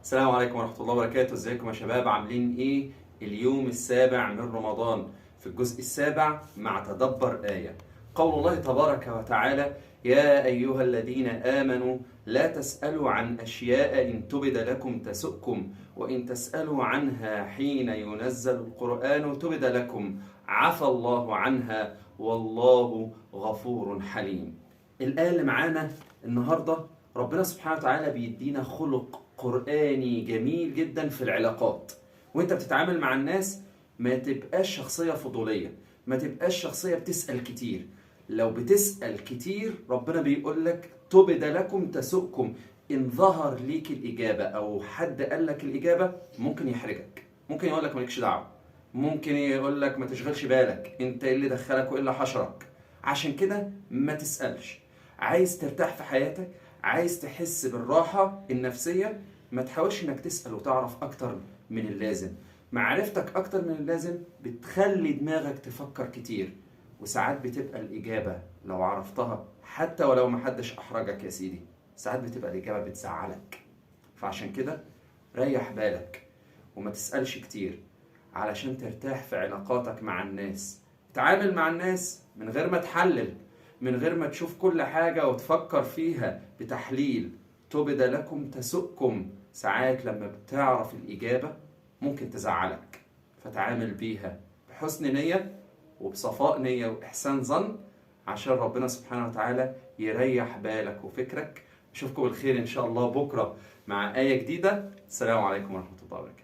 السلام عليكم ورحمة الله وبركاته. ازيكم يا شباب؟ عاملين ايه؟ اليوم السابع من رمضان، في الجزء السابع مع تدبر آية. قول الله تبارك وتعالى: يا أيها الذين آمنوا لا تسألوا عن أشياء إن تبد لكم تسؤكم، وإن تسألوا عنها حين ينزل القرآن تبد لكم، عفى الله عنها والله غفور حليم. الآية اللي معانا النهاردة ربنا سبحانه وتعالى بيدينا خلق قرآني جميل جدا في العلاقات. وانت بتتعامل مع الناس ما تبقاش شخصية فضولية، ما تبقاش شخصية بتسأل كتير. لو بتسأل كتير ربنا بيقول لك تبد لكم تسؤكم. إن ظهر ليك الإجابة أو حد قال لك الإجابة ممكن يحرجك، ممكن يقول لك مالكش دعوة، ممكن يقول لك ما تشغلش بالك، انت ايه اللي دخلك وايه اللي حشرك. عشان كده ما تسألش. عايز ترتاح في حياتك، عايز تحس بالراحة النفسية، ما تحاولش انك تسأل وتعرف اكتر من اللازم. معرفتك اكتر من اللازم بتخلي دماغك تفكر كتير، وساعات بتبقى الاجابة لو عرفتها حتى ولو ما حدش احرجك يا سيدي، ساعات بتبقى الاجابة بتزعلك. فعشان كده ريح بالك وما تسألش كتير علشان ترتاح في علاقاتك مع الناس. تعامل مع الناس من غير ما تحلل، من غير ما تشوف كل حاجة وتفكر فيها بتحليل. تبد لكم تسؤكم. ساعات لما بتعرف الإجابة ممكن تزعلك، فتعامل بيها بحسن نية وبصفاء نية وإحسان ظن، عشان ربنا سبحانه وتعالى يريح بالك وفكرك. أشوفكم بالخير إن شاء الله بكرة مع آية جديدة. السلام عليكم ورحمة الله وبركاته.